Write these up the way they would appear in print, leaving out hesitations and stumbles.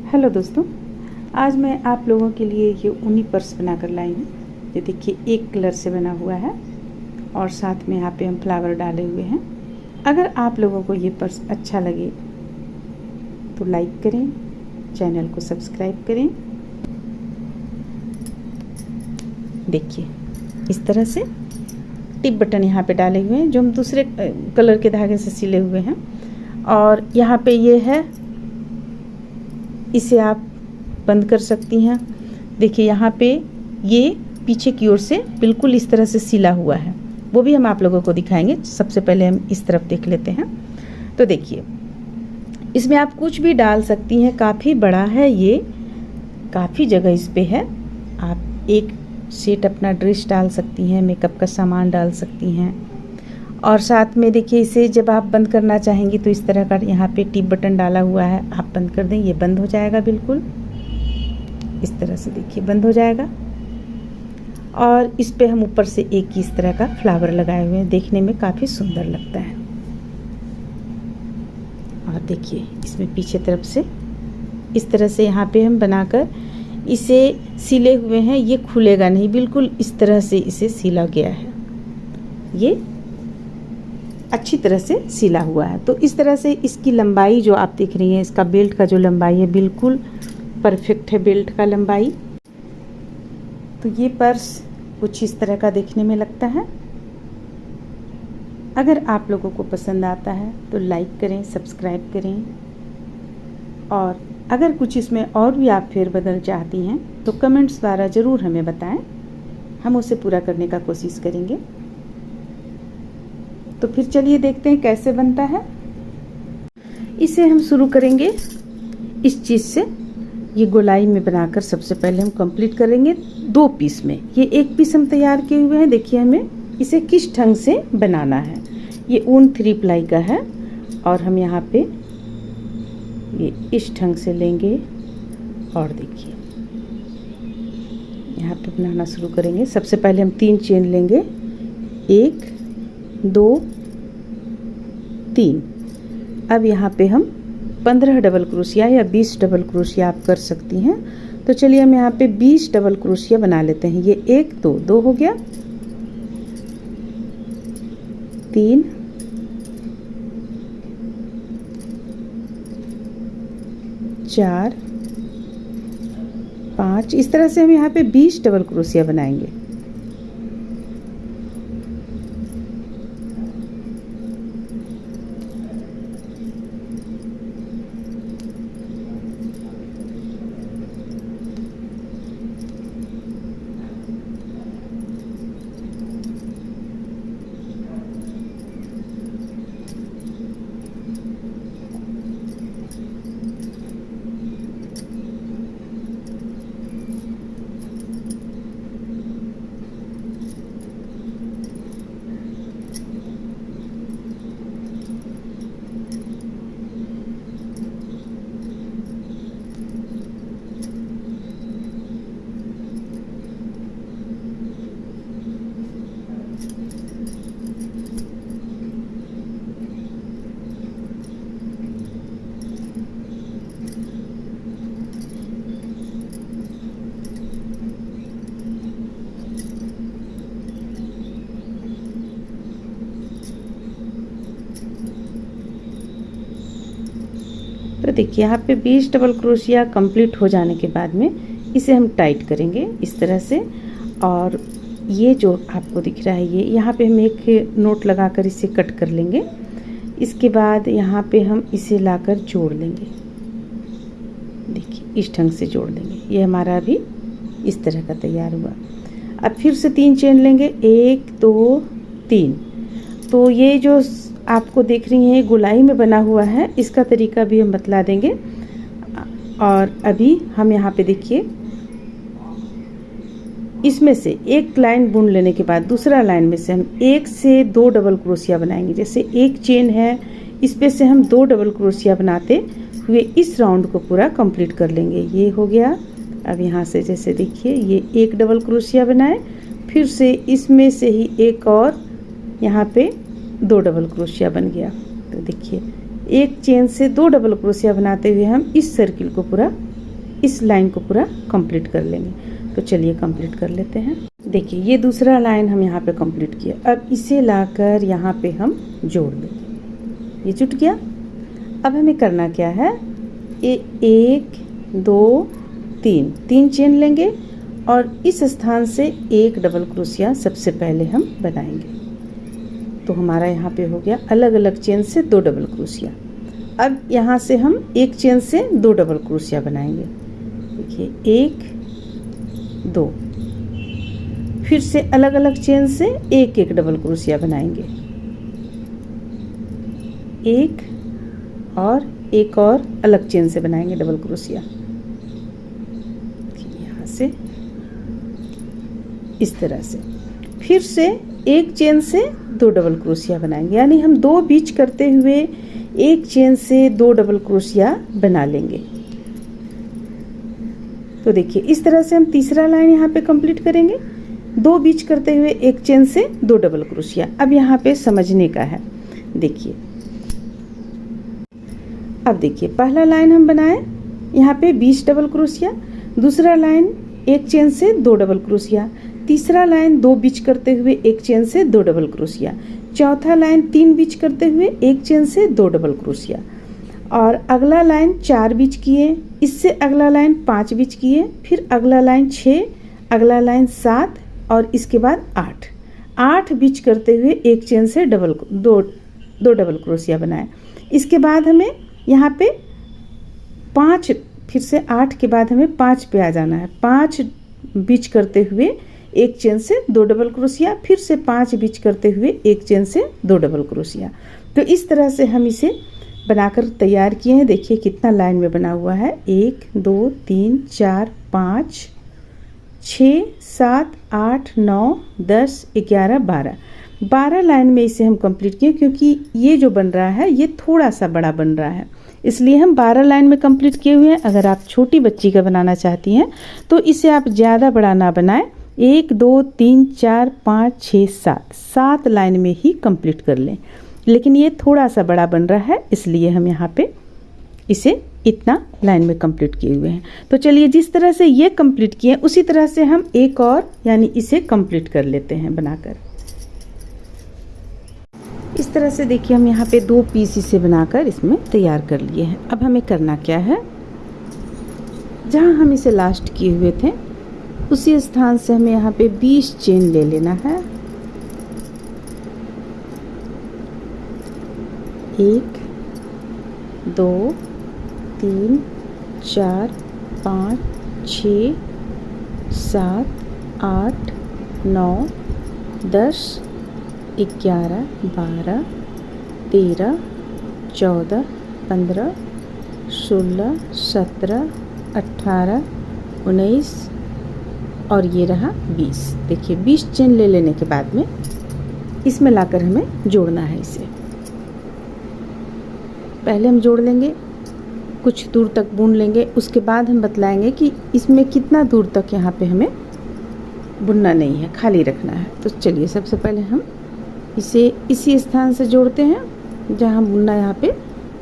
Hello दोस्तों, आज मैं आप लोगों के लिए ये ऊनी पर्स बनाकर लाई हूँ। ये देखिए एक कलर से बना हुआ है और साथ में यहाँ पे हम फ्लावर डाले हुए हैं। अगर आप लोगों को ये पर्स अच्छा लगे तो लाइक करें, चैनल को सब्सक्राइब करें। देखिए इस तरह से टिप बटन यहाँ पे डाले हुए हैं जो हम दूसरे कलर के धागे से सिले हुए हैं। और यहाँ पे ये है, इसे आप बंद कर सकती हैं। देखिए यहाँ पे ये पीछे की ओर से बिल्कुल इस तरह से सिला हुआ है, वो भी हम आप लोगों को दिखाएंगे। सबसे पहले हम इस तरफ देख लेते हैं। तो देखिए इसमें आप कुछ भी डाल सकती हैं, काफ़ी बड़ा है ये, काफ़ी जगह इस पे है। आप एक सेट अपना ड्रेस डाल सकती हैं, मेकअप का सामान डाल सकती हैं। और साथ में देखिए इसे जब आप बंद करना चाहेंगी तो इस तरह का यहाँ पे टिप बटन डाला हुआ है, आप बंद कर दें, ये बंद हो जाएगा बिल्कुल इस तरह से। देखिए बंद हो जाएगा। और इस पे हम ऊपर से एक इस तरह का फ्लावर लगाए हुए हैं, देखने में काफ़ी सुंदर लगता है। और देखिए इसमें पीछे तरफ से इस तरह से यहाँ पे हम बनाकर इसे सिले हुए हैं। ये खुलेगा नहीं, बिल्कुल इस तरह से इसे सिला गया है, ये अच्छी तरह से सिला हुआ है। तो इस तरह से इसकी लंबाई जो आप देख रही हैं, इसका बेल्ट का जो लंबाई है बिल्कुल परफेक्ट है बेल्ट का लंबाई। तो ये पर्स कुछ इस तरह का देखने में लगता है। अगर आप लोगों को पसंद आता है तो लाइक करें, सब्सक्राइब करें। और अगर कुछ इसमें और भी आप फेरबदल चाहती हैं तो कमेंट्स द्वारा ज़रूर हमें बताएं, हम उसे पूरा करने का कोशिश करेंगे। तो फिर चलिए देखते हैं कैसे बनता है। इसे हम शुरू करेंगे इस चीज़ से। ये गोलाई में बनाकर सबसे पहले हम कंप्लीट करेंगे 2 पीस में। ये एक पीस हम तैयार किए हुए हैं। देखिए हमें इसे किस ढंग से बनाना है। ये ऊन 3 प्लाई का है और हम यहाँ पे ये इस ढंग से लेंगे और देखिए यहाँ पे बनाना शुरू करेंगे। सबसे पहले हम 3 चेन लेंगे, 1 2 3। अब यहाँ पे हम 15 डबल क्रोशिया या 20 डबल क्रोशिया आप कर सकती हैं। तो चलिए हम यहाँ पे 20 डबल क्रोशिया बना लेते हैं। ये 1 2 हो गया, 3 4 5। इस तरह से हम यहाँ पे 20 डबल क्रोशिया बनाएंगे। तो देखिए यहाँ पे 20 डबल क्रोशिया कंप्लीट हो जाने के बाद में इसे हम टाइट करेंगे इस तरह से। और ये जो आपको दिख रहा है, ये यहाँ पे हम एक नोट लगाकर इसे कट कर लेंगे। इसके बाद यहाँ पे हम इसे लाकर जोड़ लेंगे। देखिए इस ढंग से जोड़ लेंगे। ये हमारा अभी इस तरह का तैयार हुआ। अब फिर से 3 चेन लेंगे, 1 2 3। तो ये जो आपको देख रही हैं गोलाई में बना हुआ है, इसका तरीका भी हम बतला देंगे। और अभी हम यहाँ पे देखिए इसमें से एक लाइन बुन लेने के बाद दूसरा लाइन में से हम 1 से 2 डबल क्रोशिया बनाएंगे। जैसे एक चेन है, इस पे से हम 2 डबल क्रोशिया बनाते हुए इस राउंड को पूरा कंप्लीट कर लेंगे। ये हो गया। अब यहाँ से जैसे देखिए ये 1 डबल क्रोशिया बनाए, फिर से इसमें से ही एक और यहाँ पे 2 डबल क्रोशिया बन गया। तो देखिए एक चेन से 2 डबल क्रोशिया बनाते हुए हम इस सर्किल को पूरा इस लाइन को पूरा कंप्लीट कर लेंगे। तो चलिए कंप्लीट कर लेते हैं। देखिए ये दूसरा लाइन हम यहाँ पे कंप्लीट किया। अब इसे लाकर यहाँ पे हम जोड़ देंगे। ये जुट गया। अब हमें करना क्या है, 1 2 3 चेन लेंगे और इस स्थान से एक डबल क्रोशिया सबसे पहले हम बनाएंगे। तो हमारा यहाँ पे हो गया अलग अलग चेन से 2 डबल क्रोशिया। अब यहाँ से हम एक चेन से 2 डबल क्रोशिया बनाएंगे। देखिए 1 2, फिर से अलग अलग चेन से एक एक डबल क्रोशिया बनाएंगे, एक और अलग चेन से बनाएंगे डबल क्रोशिया। यहाँ से इस तरह से फिर से एक चेन से 2 डबल क्रोशिया बनाएंगे, यानी हम 2 बीच करते हुए एक चेन से 2 डबल क्रोशिया बना लेंगे। तो देखिए इस तरह से हम तीसरा लाइन यहाँ पे कंप्लीट करेंगे, 2 बीच करते हुए एक चेन से 2 डबल क्रोशिया। अब यहाँ पे समझने का है। देखिए अब देखिए पहला लाइन हम बनाए यहाँ पे 20 डबल क्रोशिया, दूसरा लाइन एक चेन से 2 डबल क्रोशिया, तीसरा लाइन 2 बीच करते हुए एक चेन से 2 डबल क्रोशिया, चौथा लाइन 3 बीच करते हुए एक चेन से 2 डबल क्रोशिया, और अगला लाइन 4 बीच किए, इससे अगला लाइन 5 बीच किए, फिर अगला लाइन 6, अगला लाइन 7 और इसके बाद 8 बीच करते हुए एक चेन से दो डबल क्रोशिया बनाए। इसके बाद हमें यहाँ पे 5, फिर से 8 के बाद हमें 5 पे आ जाना है। 5 बीच करते हुए एक चेन से 2 डबल क्रोशिया, फिर से 5 बीच करते हुए एक चेन से 2 डबल क्रोशिया। तो इस तरह से हम इसे बनाकर तैयार किए हैं। देखिए कितना लाइन में बना हुआ है, 1 2 3 4 5 6 7 8 9 10 11 12 लाइन में इसे हम कंप्लीट किए, क्योंकि ये जो बन रहा है ये थोड़ा सा बड़ा बन रहा है, इसलिए हम 12 लाइन में कंप्लीट किए हुए हैं। अगर आप छोटी बच्ची का बनाना चाहती हैं तो इसे आप ज़्यादा बड़ा ना बनाएं, 1 2 3 4 5 6 7 लाइन में ही कंप्लीट कर लें। लेकिन ये थोड़ा सा बड़ा बन रहा है, इसलिए हम यहाँ पे इसे इतना लाइन में कंप्लीट किए हुए हैं। तो चलिए जिस तरह से ये कंप्लीट किए उसी तरह से हम एक और यानी इसे कंप्लीट कर लेते हैं बनाकर। इस तरह से देखिए हम यहाँ पे 2 पीस इसे बनाकर इसमें तैयार कर लिए हैं। अब हमें करना क्या है, जहाँ हम इसे लास्ट किए हुए थे उसी स्थान से हमें यहाँ पे 20 चेन ले लेना है। 1 2 3 4 5 6 7 8 9 10 11 12 13 14 15 16 17 18 19 और ये रहा 20। देखिए 20 चेन ले लेने के बाद में इसमें लाकर हमें जोड़ना है। इसे पहले हम जोड़ लेंगे, कुछ दूर तक बुन लेंगे, उसके बाद हम बतलाएंगे कि इसमें कितना दूर तक यहाँ पे हमें बुनना नहीं है, खाली रखना है। तो चलिए सबसे पहले हम इसे इसी स्थान से जोड़ते हैं जहाँ हम बुनना यहाँ पे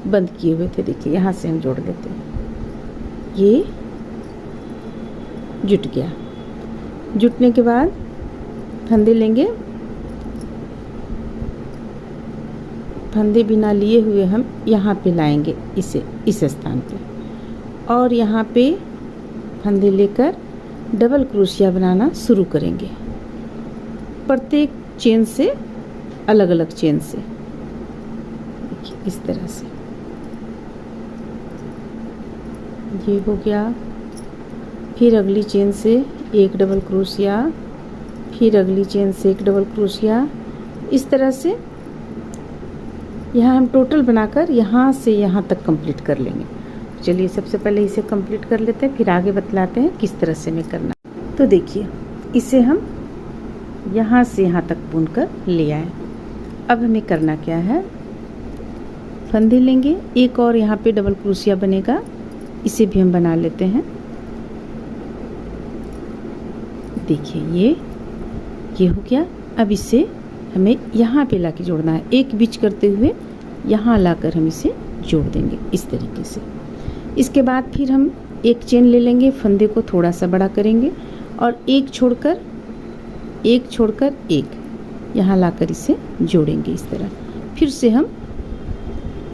बंद किए हुए थे। देखिए यहाँ से हम जोड़ लेते हैं, ये जुट गया। जुटने के बाद फंदे लेंगे, फंदे बिना लिए हुए हम यहाँ पे लाएंगे इसे इस स्थान पे, और यहाँ पे फंदे लेकर डबल क्रोशिया बनाना शुरू करेंगे, प्रत्येक चेन से अलग अलग चेन से। देखिए इस तरह से ये हो गया। फिर अगली चेन से एक डबल क्रोशिया, फिर अगली चेन से एक डबल क्रोशिया। इस तरह से यहाँ हम टोटल बनाकर यहाँ से यहाँ तक कंप्लीट कर लेंगे। चलिए सबसे पहले इसे कंप्लीट कर लेते हैं, फिर आगे बतलाते हैं किस तरह से हमें करना। तो देखिए इसे हम यहाँ से यहाँ तक बुनकर ले आए। अब हमें करना क्या है, फंदे लेंगे, एक और यहाँ पे डबल क्रोशिया बनेगा, इसे भी हम बना लेते हैं। देखिए ये हो गया। अब इसे हमें यहाँ पे लाके जोड़ना है, एक बीच करते हुए यहाँ लाकर हम इसे जोड़ देंगे इस तरीके से। इसके बाद फिर हम एक चेन ले लेंगे, फंदे को थोड़ा सा बड़ा करेंगे और एक छोड़कर एक यहाँ लाकर इसे जोड़ेंगे इस तरह। फिर से हम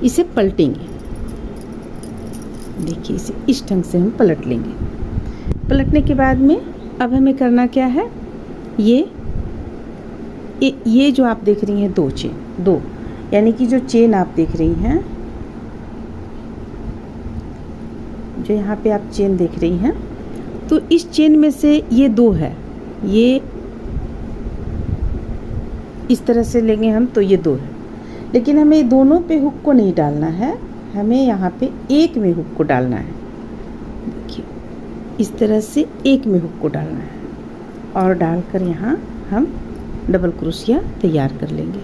इसे पलटेंगे। देखिए इसे इस ढंग से हम पलट लेंगे। पलटने के बाद में अब हमें करना क्या है, ये जो आप देख रही हैं दो, यानी कि जो चेन आप देख रही हैं, जो यहाँ पे आप चेन देख रही हैं, तो इस चेन में से ये 2 है, ये इस तरह से लेंगे हम तो ये 2 है, लेकिन हमें दोनों पे हुक को नहीं डालना है, हमें यहाँ पे एक में हुक को डालना है। देखिए इस तरह से एक में हुक को डालना है और डालकर यहाँ हम डबल क्रोशिया तैयार कर लेंगे।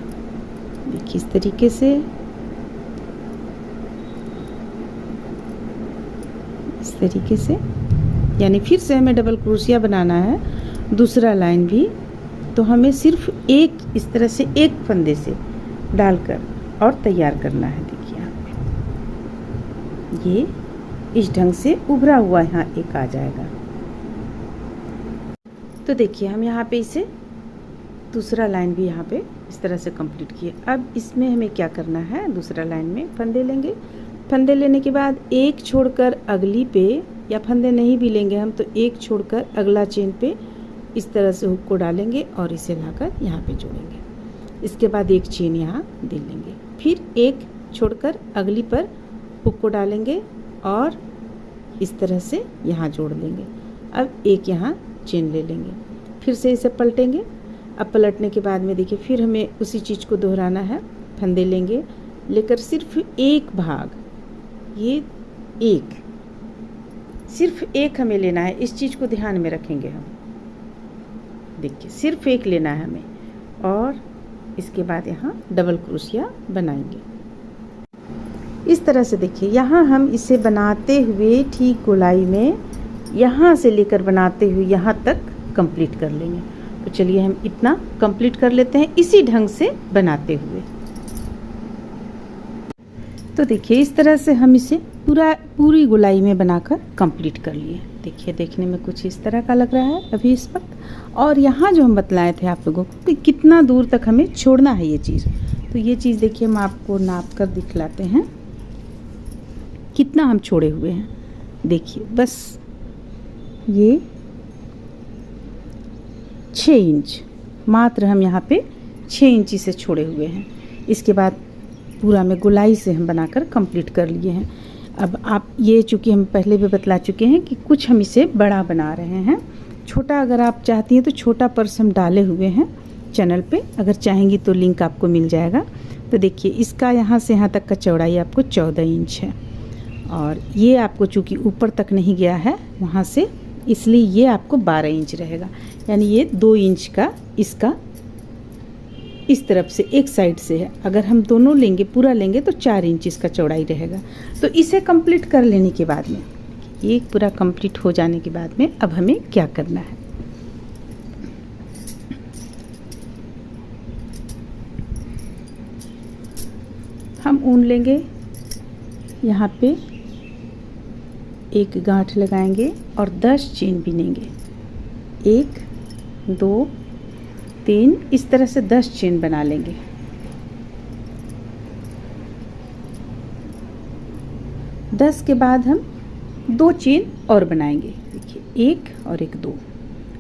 देखिए इस तरीके से, इस तरीके से, यानी फिर से हमें डबल क्रोशिया बनाना है दूसरा लाइन भी, तो हमें सिर्फ एक इस तरह से एक फंदे से डालकर और तैयार करना है। देखिए यहाँ पे ये इस ढंग से उभरा हुआ यहाँ एक आ जाएगा। तो देखिए हम यहाँ पे इसे दूसरा लाइन भी यहाँ पे इस तरह से कंप्लीट किए। अब इसमें हमें क्या करना है, दूसरा लाइन में फंदे लेंगे। फंदे लेने के बाद एक छोड़कर अगली पे, या फंदे नहीं भी लेंगे हम तो एक छोड़कर अगला चेन पे इस तरह से हुक को डालेंगे और इसे लाकर यहाँ पे जोड़ेंगे। इसके बाद एक चेन यहाँ दे लेंगे, फिर एक छोड़कर अगली पर हुक को डालेंगे और इस तरह से यहाँ जोड़ लेंगे। अब एक यहाँ चेन ले लेंगे, फिर से इसे पलटेंगे। अब पलटने के बाद में देखिए फिर हमें उसी चीज़ को दोहराना है। फंदे लेंगे, लेकर सिर्फ एक भाग, ये एक, सिर्फ एक हमें लेना है। इस चीज़ को ध्यान में रखेंगे हम। देखिए सिर्फ एक लेना है हमें और इसके बाद यहाँ डबल क्रोशिया बनाएंगे इस तरह से। देखिए यहाँ हम इसे बनाते हुए ठीक गोलाई में यहाँ से लेकर बनाते हुए यहाँ तक कंप्लीट कर लेंगे। तो चलिए हम इतना कंप्लीट कर लेते हैं इसी ढंग से बनाते हुए। तो देखिए इस तरह से हम इसे पूरी गोलाई में बनाकर कंप्लीट कर लिए। देखिए देखने में कुछ इस तरह का लग रहा है अभी इस वक्त। और यहाँ जो हम बतलाए थे आप लोगों को कि कितना दूर तक हमें छोड़ना है ये चीज़, तो ये चीज़ देखिए हम आपको नाप कर दिखलाते हैं कितना हम छोड़े हुए हैं। देखिए बस ये 6 इंच मात्र हम यहाँ पे 6 इंच से छोड़े हुए हैं। इसके बाद पूरा में गोलाई से हम बनाकर कंप्लीट कर लिए हैं। अब आप ये चूँकि हम पहले भी बतला चुके हैं कि कुछ हम इसे बड़ा बना रहे हैं। छोटा अगर आप चाहती हैं तो छोटा पर्स हम डाले हुए हैं चैनल पे, अगर चाहेंगी तो लिंक आपको मिल जाएगा। तो देखिए इसका यहाँ से यहाँ तक का चौड़ाई आपको 14 इंच है और ये आपको चूँकि ऊपर तक नहीं गया है वहाँ से, इसलिए ये आपको 12 इंच रहेगा। यानी ये 2 इंच का इसका इस तरफ से एक साइड से है। अगर हम दोनों लेंगे पूरा लेंगे तो 4 इंच इसका चौड़ाई रहेगा। तो इसे कंप्लीट कर लेने के बाद में, ये पूरा कंप्लीट हो जाने के बाद में अब हमें क्या करना है, हम ऊन लेंगे, यहाँ पे एक गांठ लगाएंगे और 10 चेन बिनेंगे। 1 2 3 इस तरह से 10 चेन बना लेंगे। दस के बाद हम 2 चेन और बनाएंगे। देखिए 1 और 1 2।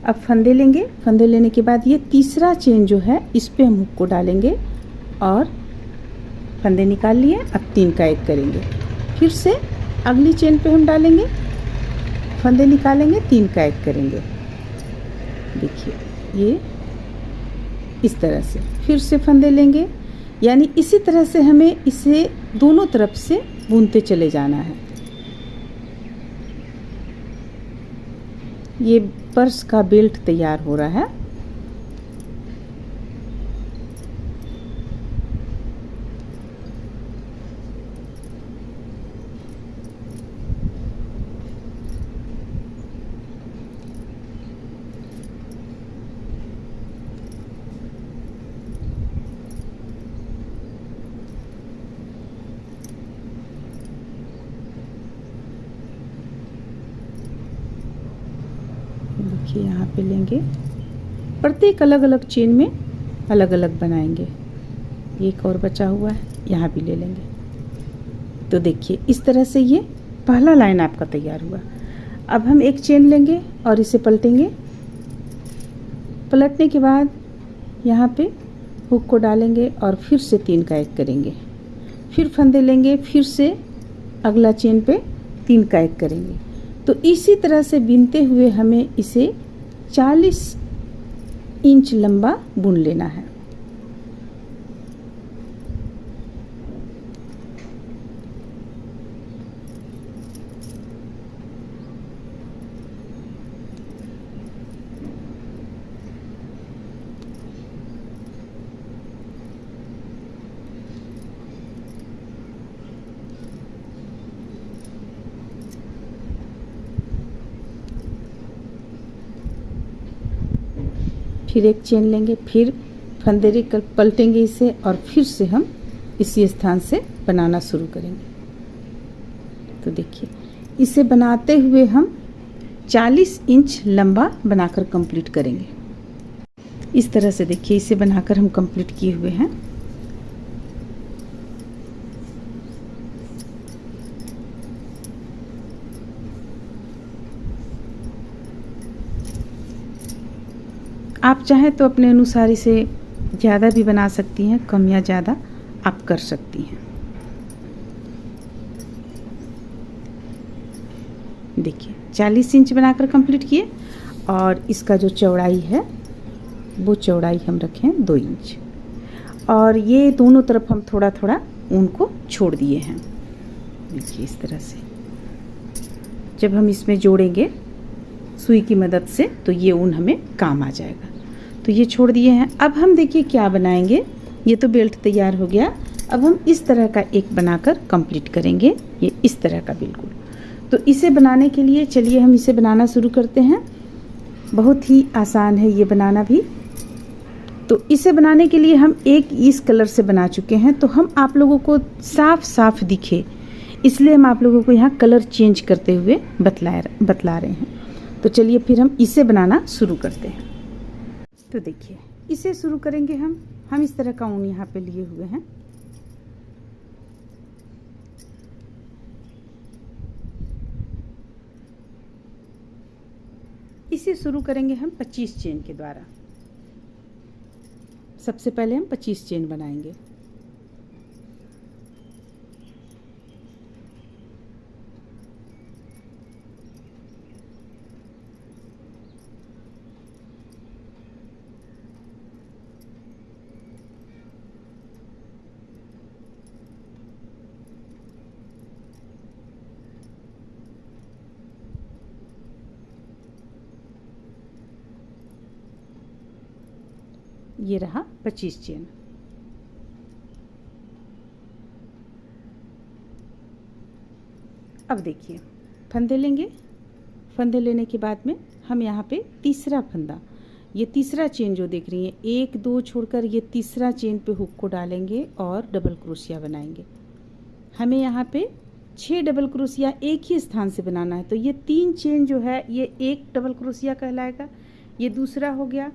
अब फंदे लेंगे, फंदे लेने के बाद ये तीसरा चेन जो है इस पे हम हुक को डालेंगे और फंदे निकाल लिए। अब 3 का 1 करेंगे, फिर से अगली चेन पे हम डालेंगे, फंदे निकालेंगे, 3 का 1 करेंगे। देखिए ये इस तरह से, फिर से फंदे लेंगे, यानी इसी तरह से हमें इसे दोनों तरफ से बुनते चले जाना है। ये पर्स का बेल्ट तैयार हो रहा है। देखिए यहाँ पे लेंगे, प्रत्येक अलग अलग चेन में अलग अलग बनाएंगे। एक और बचा हुआ है, यहाँ भी ले लेंगे। तो देखिए इस तरह से ये पहला लाइन आपका तैयार हुआ। अब हम एक चेन लेंगे और इसे पलटेंगे। पलटने के बाद यहाँ पे हुक को डालेंगे और फिर से 3 का 1 करेंगे, फिर फंदे लेंगे, फिर से अगला चेन पे 3 का 1 करेंगे। तो इसी तरह से बीनते हुए हमें इसे 40 इंच लंबा बुन लेना है। फिर एक चेन लेंगे, फिर फंदेरी पलटेंगे इसे और फिर से हम इसी स्थान से बनाना शुरू करेंगे। तो देखिए इसे बनाते हुए हम 40 इंच लंबा बनाकर कंप्लीट करेंगे। इस तरह से देखिए इसे बनाकर हम कंप्लीट किए हुए हैं। आप चाहें तो अपने अनुसार इसे ज़्यादा भी बना सकती हैं, कम या ज़्यादा आप कर सकती हैं। देखिए 40 इंच बनाकर कंप्लीट किए और इसका जो चौड़ाई है वो चौड़ाई हम रखें 2 इंच और ये दोनों तरफ हम थोड़ा थोड़ा ऊन को छोड़ दिए हैं। देखिए इस तरह से जब हम इसमें जोड़ेंगे सुई की मदद से तो ये ऊन हमें काम आ जाएगा। तो ये छोड़ दिए हैं। अब हम देखिए क्या बनाएंगे। ये तो बेल्ट तैयार हो गया। अब हम इस तरह का एक बनाकर कंप्लीट करेंगे, ये इस तरह का बिल्कुल। तो इसे बनाने के लिए चलिए हम इसे बनाना शुरू करते हैं। बहुत ही आसान है ये बनाना भी। तो इसे बनाने के लिए हम एक इस कलर से बना चुके हैं, तो हम आप लोगों को साफ साफ दिखे इसलिए हम आप लोगों को यहाँ कलर चेंज करते हुए बतला रहे हैं। तो चलिए फिर हम इसे बनाना शुरू करते हैं। तो देखिए इसे शुरू करेंगे हम इस तरह का ऊन यहाँ पे लिए हुए हैं। इसे शुरू करेंगे हम 25 चेन के द्वारा। सबसे पहले हम 25 चेन बनाएंगे। ये रहा 25 चेन। अब देखिए फंदे लेंगे। फंदे लेने के बाद में हम यहाँ पे तीसरा फंदा, ये तीसरा चेन जो देख रही हैं 1 2 छोड़कर ये तीसरा चेन पे हुक को डालेंगे और डबल क्रोशिया बनाएंगे। हमें यहाँ पे 6 डबल क्रोशिया एक ही स्थान से बनाना है। तो ये 3 चेन जो है ये एक डबल क्रोशिया कहलाएगा। ये दूसरा हो गया,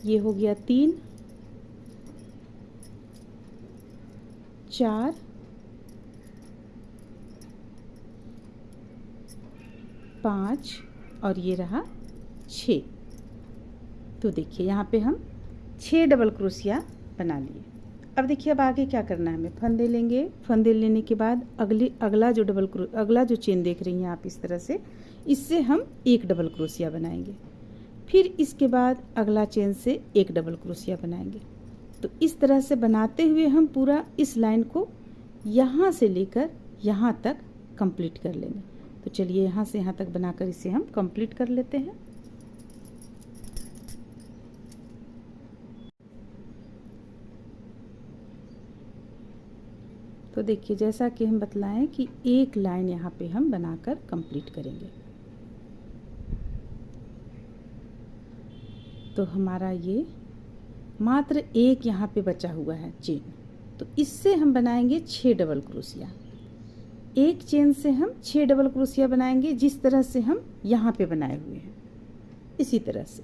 ये हो गया 3 4 5 और ये रहा 6। तो देखिए यहाँ पे हम 6 डबल क्रोशिया बना लिए। अब देखिए अब आगे क्या करना है हमें। फंदे लेंगे। फंदे लेने के बाद अगला जो चेन देख रही हैं आप इस तरह से, इससे हम 1 डबल क्रोशिया बनाएंगे। फिर इसके बाद अगला चेन से 1 डबल क्रोशिया बनाएंगे। तो इस तरह से बनाते हुए हम पूरा इस लाइन को यहाँ से लेकर यहाँ तक कंप्लीट कर लेंगे। तो चलिए यहाँ से यहाँ तक बनाकर इसे हम कंप्लीट कर लेते हैं। तो देखिए जैसा कि हम बतलाएं कि एक लाइन यहाँ पे हम बनाकर कंप्लीट करेंगे। तो हमारा ये मात्र एक यहाँ पे बचा हुआ है चेन। तो इससे हम बनाएंगे 6 डबल क्रोशिया। एक चेन से हम 6 डबल क्रोशिया बनाएंगे, जिस तरह से हम यहाँ पे बनाए हुए हैं, इसी तरह से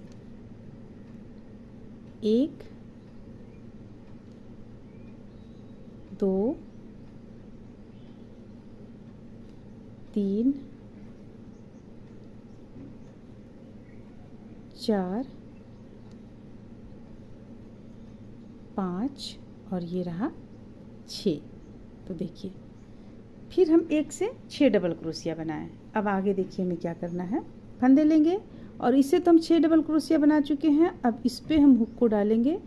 1 2 3 4 5 और ये रहा 6। तो देखिए फिर हम 1 से 6 डबल क्रोशिया बनाएं। अब आगे देखिए हमें क्या करना है, फंदे लेंगे और इसे तो हम 6 डबल क्रोशिया बना चुके हैं। अब इस पे हम हुक को डालेंगे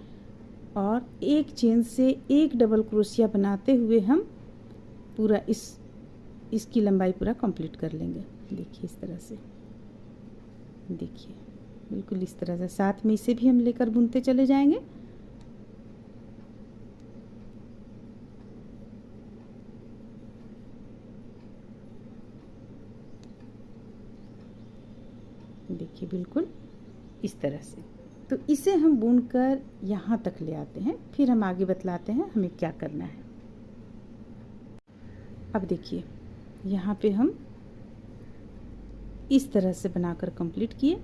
और एक चेन से 1 डबल क्रोशिया बनाते हुए हम पूरा इसकी लंबाई पूरा कंप्लीट कर लेंगे। देखिए इस तरह से, देखिए बिल्कुल इस तरह से, साथ में इसे भी हम लेकर बुनते चले जाएंगे। देखिए बिल्कुल इस तरह से। तो इसे हम बुनकर यहाँ तक ले आते हैं, फिर हम आगे बतलाते हैं हमें क्या करना है। अब देखिए यहाँ पे हम इस तरह से बनाकर कंप्लीट किए।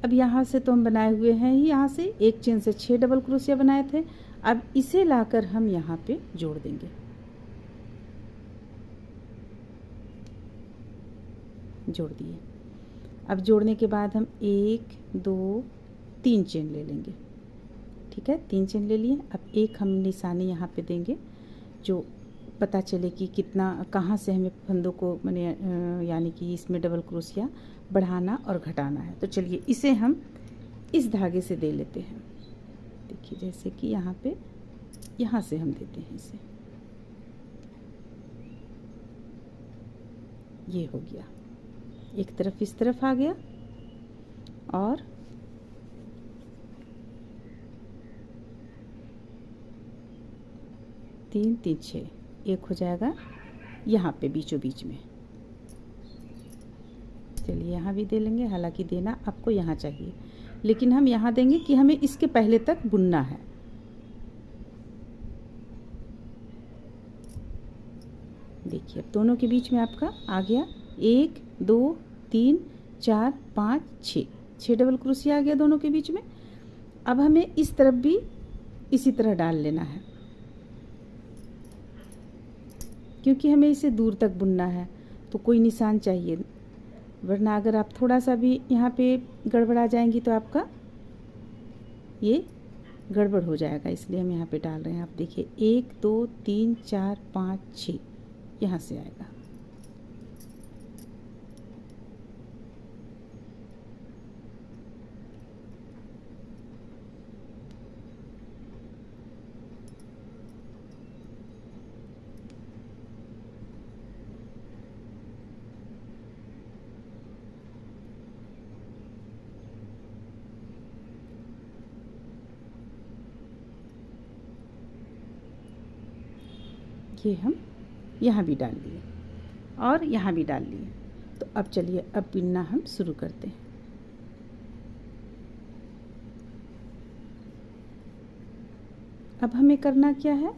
अब यहाँ से तो हम बनाए हुए हैं ही, यहाँ से एक चेन से 6 डबल क्रोशिया बनाए थे। अब इसे लाकर हम यहाँ पे जोड़ देंगे। जोड़ दिए। अब जोड़ने के बाद हम 1 2 3 चेन ले लेंगे। ठीक है, 3 चेन ले लिए। अब एक हम निशानी यहाँ पे देंगे जो पता चले कि कितना, कहाँ से हमें फंदों को मैंने यानी कि इसमें डबल क्रोशिया बढ़ाना और घटाना है। तो चलिए इसे हम इस धागे से दे लेते हैं। देखिए जैसे कि यहाँ पे, यहाँ से हम देते हैं इसे। ये हो गया, एक तरफ इस तरफ आ गया और तीन 3 6 एक हो जाएगा यहाँ पे बीचों बीच में। चलिए यहाँ भी दे लेंगे, हालांकि देना आपको यहाँ चाहिए, लेकिन हम यहाँ देंगे कि हमें इसके पहले तक बुनना है। देखिए अब दोनों के बीच में आपका आ गया 1 2 3 4 5 6 डबल क्रोशिया आ गया दोनों के बीच में। अब हमें इस तरफ भी इसी तरह डाल लेना है, क्योंकि हमें इसे दूर तक बुनना है तो कोई निशान चाहिए, वरना अगर आप थोड़ा सा भी यहाँ पे गड़बड़ा जाएंगी तो आपका ये गड़बड़ हो जाएगा। इसलिए हम यहाँ पे डाल रहे हैं। आप देखिए 1 2 3 4 5 6 यहाँ से आएगा। ये हम यहाँ भी डाल लिए और यहाँ भी डाल लिए। तो अब चलिए अब बुनना हम शुरू करते हैं। अब हमें करना क्या है,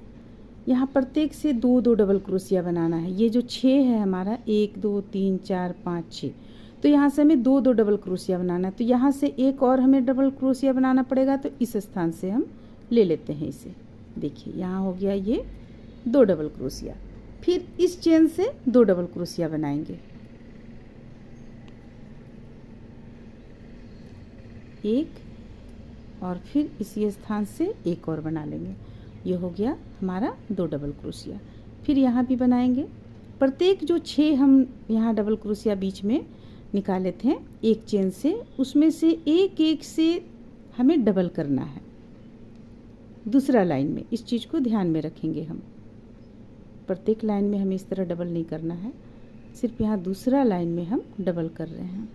यहाँ प्रत्येक से 2 2 डबल क्रोशिया बनाना है। ये जो 6 है हमारा 1 2 3 4 5 6, तो यहाँ से हमें 2 2 डबल क्रोशिया बनाना है। तो यहाँ से एक और हमें डबल क्रोशिया बनाना पड़ेगा, तो इस स्थान से हम ले लेते हैं इसे। देखिए यहाँ हो गया ये 2 डबल क्रोशिया। फिर इस चेन से 2 डबल क्रोशिया बनाएंगे, एक, और फिर इसी स्थान से एक और बना लेंगे। ये हो गया हमारा 2 डबल क्रोशिया। फिर यहाँ भी बनाएंगे। प्रत्येक जो 6 हम यहाँ डबल क्रोशिया बीच में निकाले थे एक चेन से, उसमें से एक एक से हमें डबल करना है दूसरा लाइन में। इस चीज़ को ध्यान में रखेंगे हम। प्रत्येक लाइन में हमें इस तरह डबल नहीं करना है, सिर्फ यहाँ दूसरा लाइन में हम डबल कर रहे हैं।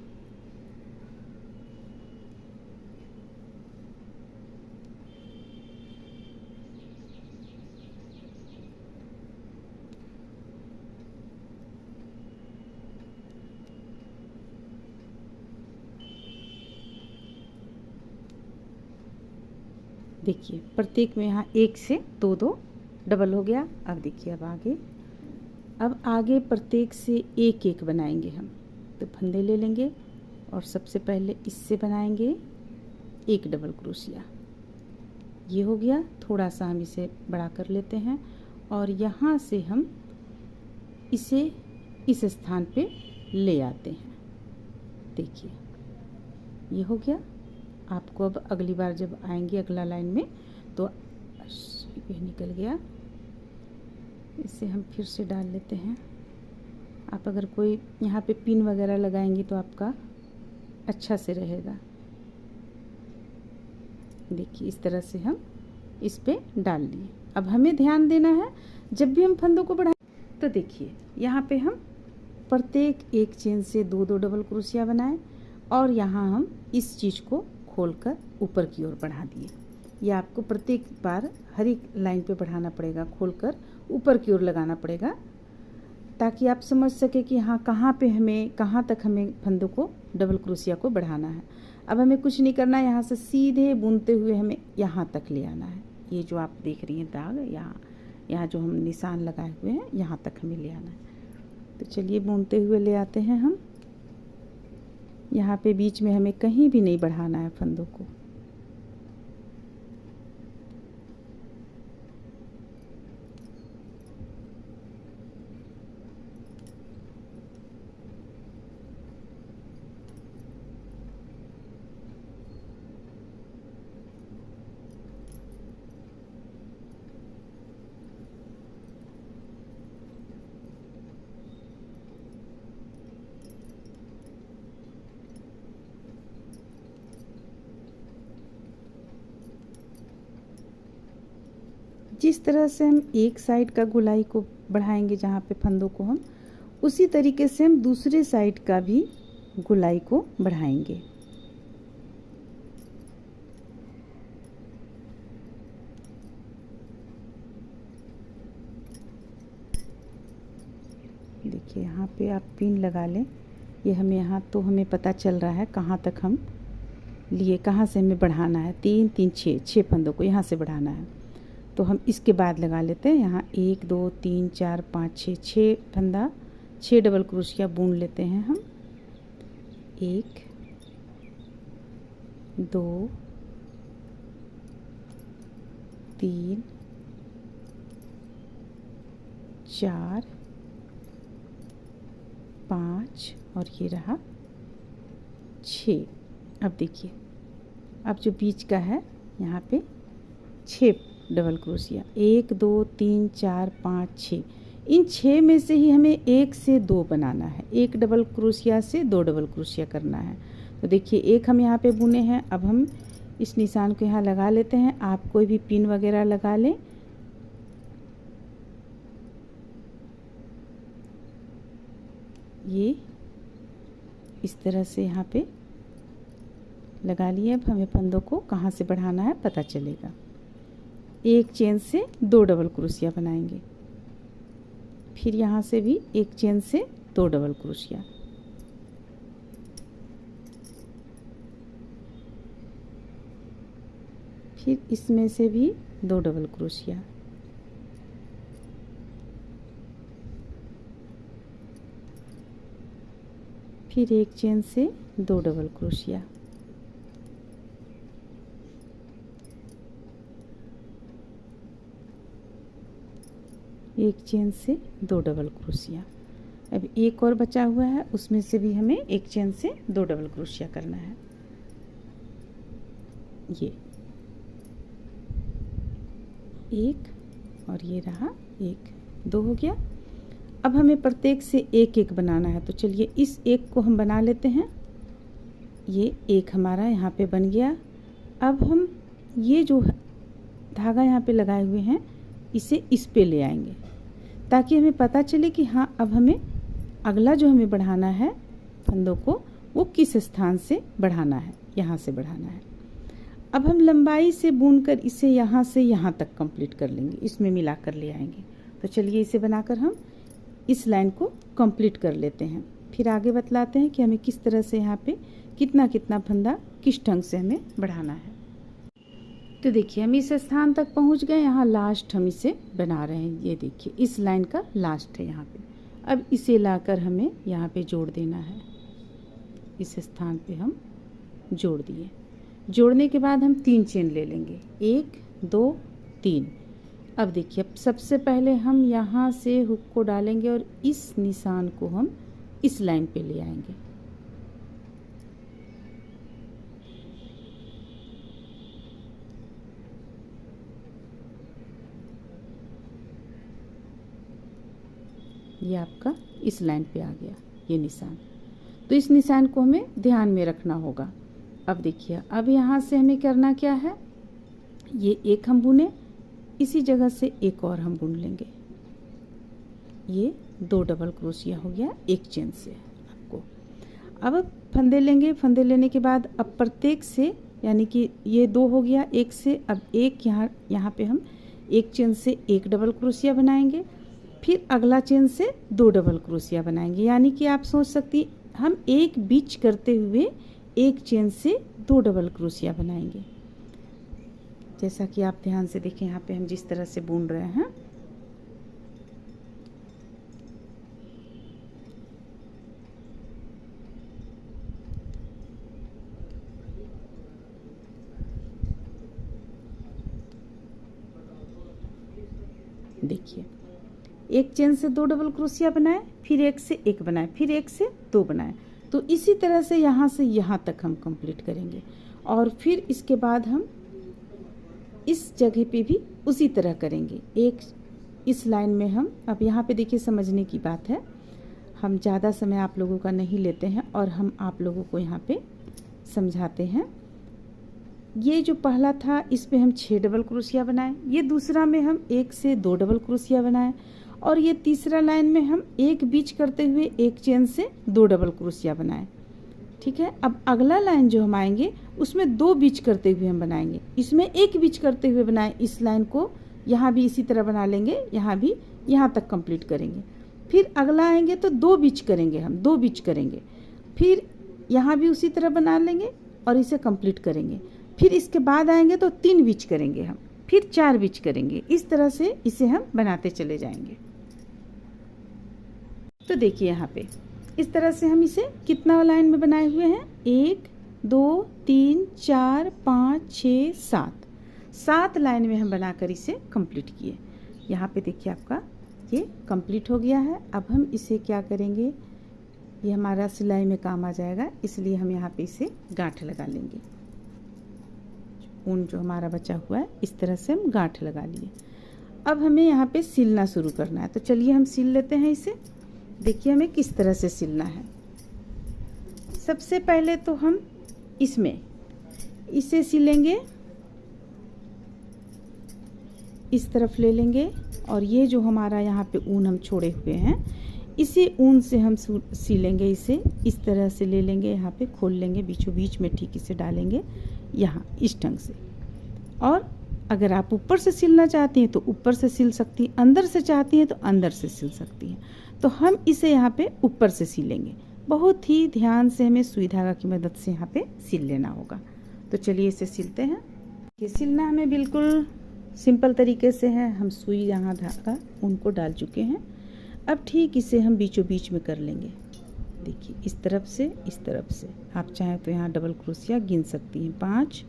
देखिए प्रत्येक में यहाँ 1 से 2 2 डबल हो गया। अब देखिए अब आगे अब आगे प्रत्येक से एक एक बनाएंगे हम। तो फंदे ले लेंगे और सबसे पहले इससे बनाएंगे एक डबल क्रोशिया। ये हो गया। थोड़ा सा हम इसे बड़ा कर लेते हैं और यहाँ से हम इसे इस स्थान पे ले आते हैं। देखिए ये हो गया। आपको अब अगली बार जब आएंगे अगला लाइन में तो ये निकल गया, इसे हम फिर से डाल लेते हैं। आप अगर कोई यहाँ पे पिन वगैरह लगाएंगे तो आपका अच्छा से रहेगा। देखिए इस तरह से हम इस पे डाल लिए। अब हमें ध्यान देना है जब भी हम फंदों को बढ़ाएं तो देखिए यहाँ पे हम प्रत्येक एक चेन से दो दो डबल क्रोशिया बनाएं और यहाँ हम इस चीज़ को खोलकर ऊपर की ओर बढ़ा दिए। ये आपको प्रत्येक बार हर एक लाइन पे बढ़ाना पड़ेगा, खोलकर ऊपर की ओर लगाना पड़ेगा ताकि आप समझ सके कि हाँ कहाँ तक हमें फंदों को डबल क्रोशिया को बढ़ाना है। अब हमें कुछ नहीं करना है, यहाँ से सीधे बुनते हुए हमें यहाँ तक ले आना है। ये जो आप देख रही हैं दाग, यहाँ जो हम निशान लगाए हुए हैं यहाँ तक हमें ले आना है। तो चलिए बुनते हुए ले आते हैं हम। यहाँ पे बीच में हमें कहीं भी नहीं बढ़ाना है फंदों को। जिस तरह से हम एक साइड का गोलाई को बढ़ाएंगे जहाँ पे फंदों को हम, उसी तरीके से हम दूसरे साइड का भी गोलाई को बढ़ाएंगे। देखिए यहाँ पे आप पिन लगा लें। ये हमें यहाँ तो हमें पता चल रहा है कहाँ तक हम लिए, कहाँ से हमें बढ़ाना है। 3 3 6 फंदों को यहाँ से बढ़ाना है। तो हम इसके बाद लगा लेते हैं यहाँ 1 2 3 4 5 6 फंदा, 6 डबल क्रोशिया बुन लेते हैं हम। 1 2 3 4 5 और ये रहा 6। अब देखिए अब जो बीच का है यहाँ पे 6 डबल क्रोशिया, 1 2 3 4 5 6। इन 6 में से ही हमें 1 से 2 बनाना है। 1 डबल क्रोशिया से 2 डबल क्रोशिया करना है। तो देखिए एक हम यहाँ पे बुने हैं। अब हम इस निशान को यहाँ लगा लेते हैं। आप कोई भी पिन वगैरह लगा लें। ये इस तरह से यहाँ पे लगा लिए। अब हमें फंदों को कहाँ से बढ़ाना है पता चलेगा। एक चेन से 2 डबल क्रोशिया बनाएंगे, फिर यहाँ से भी एक चेन से 2 डबल क्रोशिया, फिर इसमें से भी 2 डबल क्रोशिया, फिर एक चेन से 2 डबल क्रोशिया, एक चेन से 2 डबल क्रोशिया। अब एक और बचा हुआ है, उसमें से भी हमें एक चेन से 2 डबल क्रोशिया करना है। ये एक और ये रहा 1 2 हो गया। अब हमें प्रत्येक से एक एक बनाना है। तो चलिए इस एक को हम बना लेते हैं। ये एक हमारा यहाँ पे बन गया। अब हम ये जो धागा यहाँ पे लगाए हुए हैं इसे इस पे ले आएंगे ताकि हमें पता चले कि हाँ अब हमें अगला जो हमें बढ़ाना है फंदों को वो किस स्थान से बढ़ाना है, यहाँ से बढ़ाना है। अब हम लंबाई से बुनकर इसे यहाँ से यहाँ तक कंप्लीट कर लेंगे, इसमें मिलाकर ले आएंगे। तो चलिए इसे बनाकर हम इस लाइन को कंप्लीट कर लेते हैं, फिर आगे बतलाते हैं कि हमें किस तरह से यहाँ पे कितना कितना फंदा किस ढंग से हमें बढ़ाना है। तो देखिए हम इस स्थान तक पहुँच गए। यहाँ लास्ट हम इसे बना रहे हैं। ये देखिए इस लाइन का लास्ट है यहाँ पे। अब इसे लाकर हमें यहाँ पे जोड़ देना है। इस स्थान पे हम जोड़ दिए। जोड़ने के बाद हम 3 चेन ले लेंगे, 1 2 3। अब देखिए, अब सबसे पहले हम यहाँ से हुक को डालेंगे और इस निशान को हम इस लाइन पे ले आएंगे। ये आपका इस लाइन पे आ गया ये निशान। तो इस निशान को हमें ध्यान में रखना होगा। अब देखिए, अब यहाँ से हमें करना क्या है, ये एक हम बुने, इसी जगह से एक और हम बुन लेंगे। ये 2 डबल क्रोशिया हो गया एक चेन से आपको। अब फंदे लेंगे, फंदे लेने के बाद अब प्रत्येक से, यानी कि ये 2 हो गया एक से, अब एक यहाँ पे हम एक चेन से 1 डबल क्रोशिया बनाएंगे, फिर अगला चेन से 2 डबल क्रोशिया बनाएंगे। यानी कि आप सोच सकती हम एक बीच करते हुए एक चेन से 2 डबल क्रोशिया बनाएंगे। जैसा कि आप ध्यान से देखें, यहाँ पे हम जिस तरह से बुन रहे हैं, देखिए एक चेन से 2 डबल क्रोशिया बनाए, फिर एक से एक बनाए, फिर एक से 2 बनाए। तो इसी तरह से यहाँ तक हम कंप्लीट करेंगे। और फिर इसके बाद हम इस जगह पे भी उसी तरह करेंगे। एक इस लाइन में हम, अब यहाँ पे देखिए समझने की बात है, हम ज़्यादा समय आप लोगों का नहीं लेते हैं और हम आप लोगों को यहाँ पे समझाते हैं। ये जो पहला था इस पे हम 6 डबल क्रोशिया बनाए, ये दूसरा में हम 1 से 2 डबल क्रोशिया बनाए, और ये तीसरा लाइन में हम एक बीच करते हुए एक चेन से 2 डबल क्रोशिया बनाए। ठीक है, अब अगला लाइन जो हम आएंगे उसमें 2 बीच करते हुए हम बनाएंगे, इसमें एक बीच करते हुए बनाए। इस लाइन को यहाँ भी इसी तरह बना लेंगे, यहाँ भी यहाँ तक कंप्लीट करेंगे। फिर अगला आएंगे तो 2 बीच करेंगे, हम 2 बीच करेंगे, फिर यहाँ भी उसी तरह बना लेंगे और इसे कंप्लीट करेंगे। फिर इसके बाद आएंगे तो 3 बीच करेंगे हम, फिर 4 बीच करेंगे। इस तरह से इसे हम बनाते चले जाएंगे। तो देखिए यहाँ पे इस तरह से हम इसे कितना लाइन में बनाए हुए हैं, 1 2 3 4 5 6 7 लाइन में हम बनाकर इसे कंप्लीट किए। यहाँ पे देखिए आपका ये कंप्लीट हो गया है। अब हम इसे क्या करेंगे, ये हमारा सिलाई में काम आ जाएगा, इसलिए हम यहाँ पे इसे गांठ लगा लेंगे। ऊन जो हमारा बचा हुआ है इस तरह से हम गांठ लगा लिए। अब हमें यहाँ पे सिलना शुरू करना है, तो चलिए हम सिल लेते हैं इसे। देखिए हमें किस तरह से सिलना है। सबसे पहले तो हम इसमें इसे सिलेंगे, इस तरफ ले लेंगे, और ये जो हमारा यहाँ पे ऊन हम छोड़े हुए हैं इसी ऊन से हम सिलेंगे। इसे इस तरह से ले लेंगे, यहाँ पे खोल लेंगे, बीचों बीच में ठीक इसे डालेंगे यहाँ इस ढंग से। और अगर आप ऊपर से सिलना चाहती हैं तो ऊपर से सिल सकती हैं, अंदर से चाहती हैं तो अंदर से सिल सकती हैं। तो हम इसे यहाँ पे ऊपर से सिलेंगे। बहुत ही ध्यान से हमें सुई धागा की मदद से यहाँ पे सिल लेना होगा। तो चलिए इसे सिलते हैं। ये सिलना हमें बिल्कुल सिंपल तरीके से है। हम सुई यहाँ धागा उनको डाल चुके हैं। अब ठीक इसे हम बीचों बीच में कर लेंगे। देखिए इस तरफ से इस तरफ से, आप चाहें तो यहाँ डबल क्रोशिया गिन सकती हैं 5,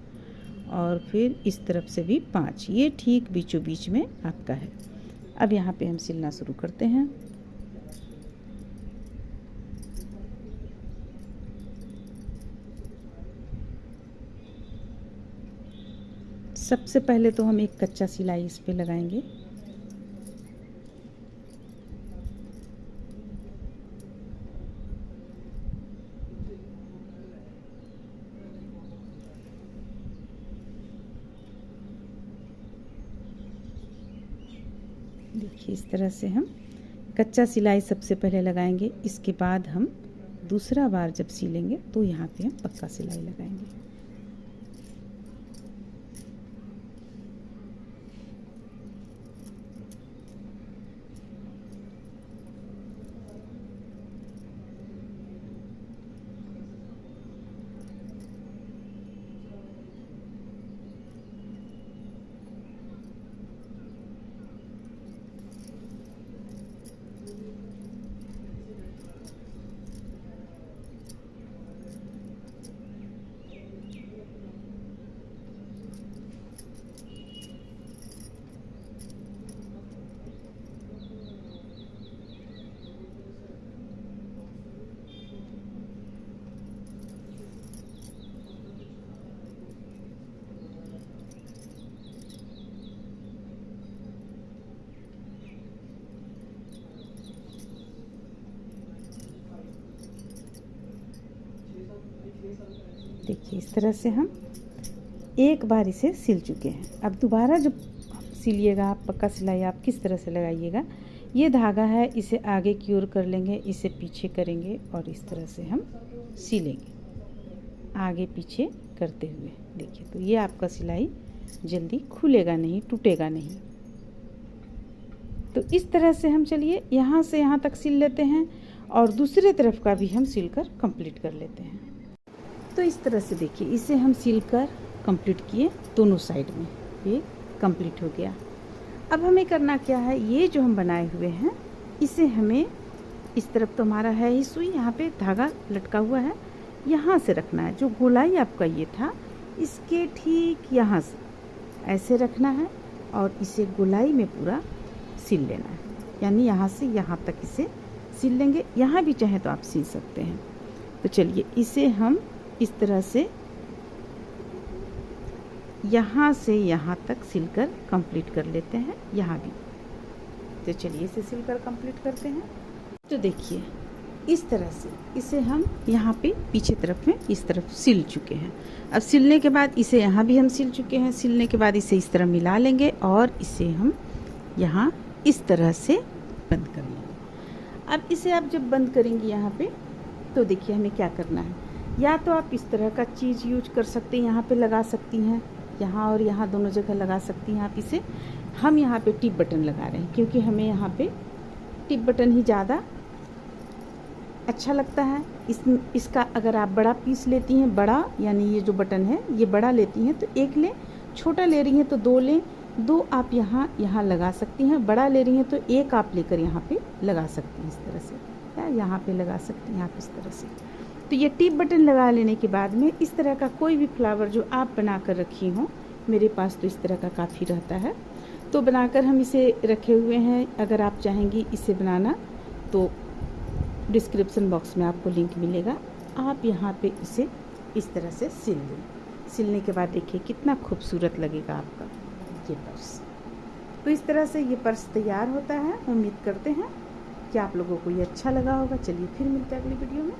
और फिर इस तरफ से भी 5। ये ठीक बीचों बीच में आपका है। अब यहाँ पे हम सिलना शुरू करते हैं। सबसे पहले तो हम एक कच्चा सिलाई इस पे लगाएंगे। देखिए इस तरह से हम कच्चा सिलाई सबसे पहले लगाएंगे। इसके बाद हम दूसरा बार जब सिलेंगे तो यहाँ पे हम पक्का सिलाई लगाएंगे। देखिए इस तरह से हम एक बार इसे सिल चुके हैं। अब दोबारा जब सिलिएगा आप, पक्का सिलाई आप किस तरह से लगाइएगा, ये धागा है इसे आगे की ओर कर लेंगे, इसे पीछे करेंगे और इस तरह से हम सिलेंगे आगे पीछे करते हुए। देखिए तो ये आपका सिलाई जल्दी खुलेगा नहीं, टूटेगा नहीं। तो इस तरह से हम चलिए यहाँ से यहाँ तक सिल लेते हैं और दूसरे तरफ का भी हम सिलकर कंप्लीट कर लेते हैं। तो इस तरह से देखिए इसे हम सिलकर कंप्लीट किए दोनों साइड में, ये कंप्लीट हो गया। अब हमें करना क्या है, ये जो हम बनाए हुए हैं इसे हमें इस तरफ तो हमारा है ही सुई, यहाँ पे धागा लटका हुआ है, यहाँ से रखना है। जो गोलाई आपका ये था इसके ठीक यहाँ से ऐसे रखना है और इसे गोलाई में पूरा सिल लेना है, यानी यहाँ से यहाँ तक इसे सिल लेंगे। यहाँ भी चाहे तो आप सिल सकते हैं। तो चलिए इसे हम इस तरह से यहाँ से यहाँ तक सिलकर कंप्लीट कर लेते हैं, यहाँ भी। तो चलिए इसे सिलकर कंप्लीट करते हैं। तो देखिए इस तरह से इसे हम यहाँ पे पीछे तरफ में इस तरफ सिल चुके हैं। अब सिलने के बाद इसे यहाँ भी हम सिल चुके हैं। सिलने के बाद इसे इस तरह मिला लेंगे और इसे हम यहाँ इस तरह से बंद कर लेंगे। अब इसे आप जब बंद करेंगी यहाँ पे, तो देखिए हमें क्या करना है। या तो आप इस तरह का चीज़ यूज कर सकते हैं, यहाँ पे लगा सकती हैं, यहाँ और यहाँ दोनों जगह लगा सकती हैं आप इसे। हम यहाँ पे टिप बटन लगा रहे हैं क्योंकि हमें यहाँ पे टिप बटन ही ज़्यादा अच्छा लगता है। इसका अगर आप बड़ा पीस लेती हैं, बड़ा यानी ये जो बटन है ये बड़ा लेती हैं तो एक लें, छोटा ले रही हैं तो दो लें। दो आप यहाँ लगा सकती हैं, बड़ा ले रही हैं तो एक आप लेकर यहाँ पे लगा सकती हैं इस तरह से, या यहाँ पे लगा सकती हैं आप इस तरह से। तो ये टिप बटन लगा लेने के बाद में इस तरह का कोई भी फ्लावर जो आप बना कर रखी हों, मेरे पास तो इस तरह का काफ़ी रहता है, तो बनाकर हम इसे रखे हुए हैं। अगर आप चाहेंगी इसे बनाना तो डिस्क्रिप्शन बॉक्स में आपको लिंक मिलेगा, आप यहाँ पे इसे इस तरह से सिल लें। सिलने के बाद देखिए कितना खूबसूरत लगेगा आपका ये पर्स। तो इस तरह से ये पर्स तैयार होता है। उम्मीद करते हैं कि आप लोगों को ये अच्छा लगा होगा। चलिए फिर मिलते हैं अगली वीडियो में।